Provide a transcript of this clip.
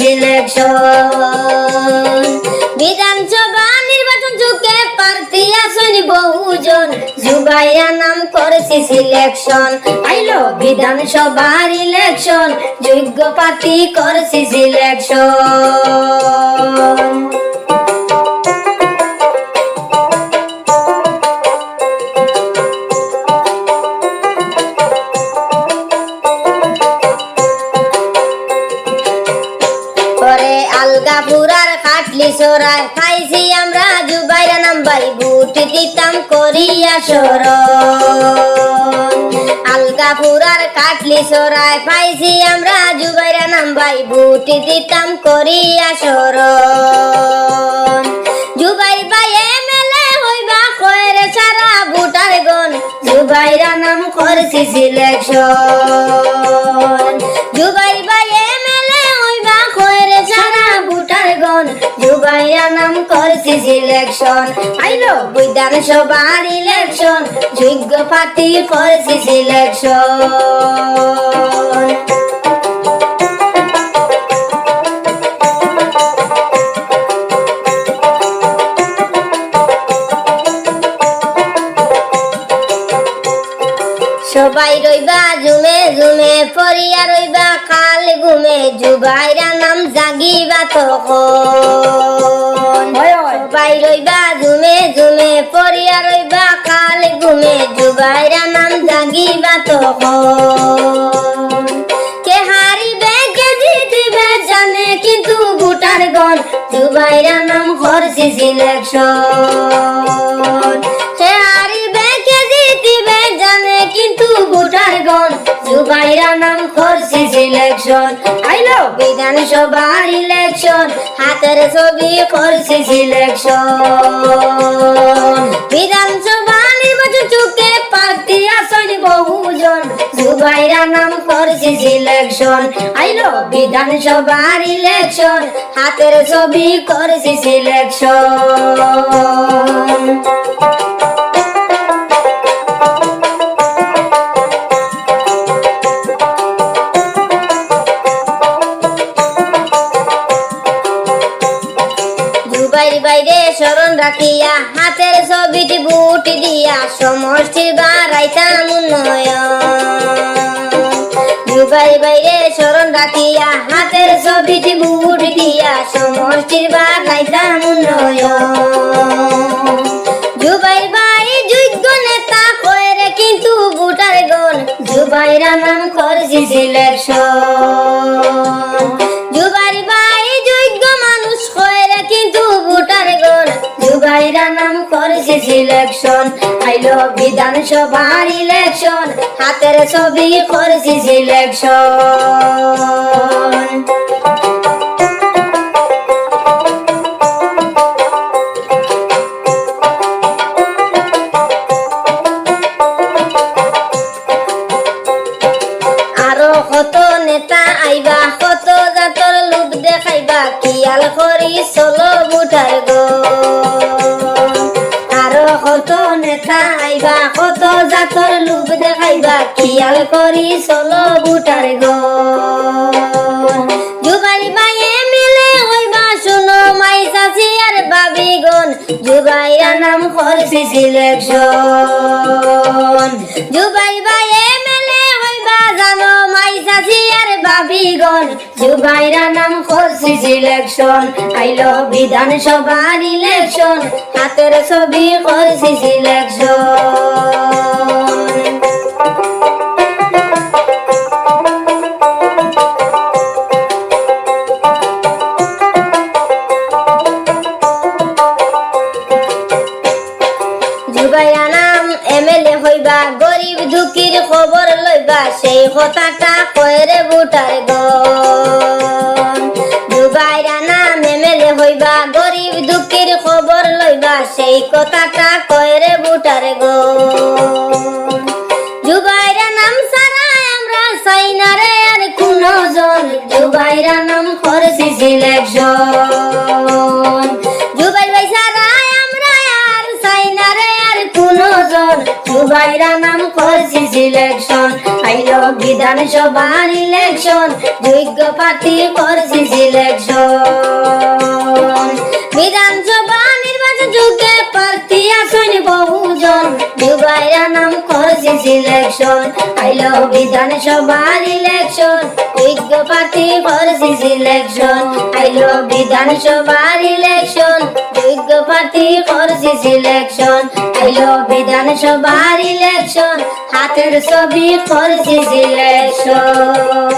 Selection. বিধানসভা নির্বাচন যুগে প্রার্থী আছেন বহুজন, জুবাইরা নাম করেছি সিলেকশন। আইলো বিধানসভার ইলেকশন, যোগ্য প্রার্থী করেছি সিলেকশন। আলগাপুরার খাটলি সরাই খাইছি আমরা জুবাইরা নাম ভাই ভোট দিতাম করিয়া শরণ। আলগাপুরার খাটলি সরাই পাইছি আমরা জুবাইরা নাম ভাই ভোট দিতাম করিয়া শরণ। জুবাইর ভাই এমএলএ হইবা কয়রে সারা ভোটার গণ, জুবাইরা নাম করছি সিলেকশন। জুবাইর ভাই এমএলএ হইবা কয়রে সারা ভোটার গণ, জুবাইরা নাম করছি সিলেকশন। আইলো বিধানসভার ইলেকশন, যোগ্য প্রার্থী করছি সিলেকশন। সবাই রইবা জুমে জুমে, পরিয়া রইবা খাল ঘুমে, জুবাইরা নাম জাগিবা তখন। সবাই রইবা জুমে জুমে, পরিয়া রইবা খাল ঘুমে, জুবাইরা নাম জাগিবা তখন। কে হারিবে কে জিতবে জানে কিন্তু ভোটার গণ, জুবাইরা নাম করছি সিলেকশন। কে হারিবে কে জিতবে জানে কিন্তু ভোটার গণ, জুবাইরা নাম করছি সিলেকশন। আইলো বিধানসভার ইলেকশন, হাতের ছবি করছি সিলেকশন। বিধানসভা নির্বাচন চুকে প্রার্থী আছেন বহুজন, জুবাইরা নাম করছি সিলেকশন। আইলো বিধানসভার ইলেকশন, হাতের ছবি করছি সিলেকশন। বাইরে স্মরণ রাখিয়া হাতের ছবিটি বুট দিয়া, সমষ্টি বাড়াইতাম উন্নয়ন। জুবাই বাইরে স্মরণ রাখিয়া হাতের ছবিটি বুট দিয়া, সমষ্টি বাড়াইতাম উন্নয়ন। জুবাই ভাই যোগ্য নেতা কয়রে কিন্তু ভোটার গণ, জুবাইরা নাম করছি সিলেকশন। জুবাই ভাই যোগ্য মানুষ কয়রে কিন্তু ভোটার গণ, জুবাইরা নাম করছি সিলেকশন। আইলো বিধানসভার ইলেকশন, হাতের ছবি করছি সিলেকশন। আরো কত নেতা আইবা, কত জাতর লোক দেখাইবা, কিয়াল করি চলো ভোটার গণ। আরো কত নেতা আইবা, কত জাতর লোক দেখাইবা, কিয়াল করি চলো ভোটার গণ। জুবাই ভাই এমএলএ হইবা শুনো মাই চাচি আর বাবি গণ, জুবাইরা নাম করছি সিলেকশন। জুবাই ভাই এমএলএ হইবা জানো মাই চাচি আর বাবি গণ, জুবাইরা নাম করছি সিলেকশন। আইলো বিধানসভার ইলেকশন, হাতের ছবি করছি সিলেকশন। জুবাইরা নাম এমএলএ হইবা, গরিব দুঃখীর খবর লইবা, সেই কথাটা কয়রে ভোটার গণ। জুবাইরা নাম এমএলএ হইবা, গরিব দুঃখীর খবর লইবা, সেই কথাটা কয়রে ভোটার গণ। জুবাইরা নাম সারা আমরা চাই না রে আর কোনো জন, জুবাইরা নাম করছি সিলেকশন। জুবাই ভাই সারা আমরা আর চাই না রে আর কোনো জন, জুবাইরা নাম করছি সিলেকশন। আইলো বিধানসভার ইলেকশন যোগ্য প্রার্থী করছি সিলেকশন বিধানসভা নির্বাচন যোগ্য প্রার্থী আসন বহুজন যুবাইরা নাম করছি সিলেকশন আইলো বিধানসভার ইলেকশন যোগ্য প্রার্থী করছি সিলেকশন আইলো বিধানসভার ইলেকশন যোগ্য প্রার্থী করছি সিলেকশন আইলো বিধানসভার ইলেকশন হাতের ছবি করছি সিলেকশন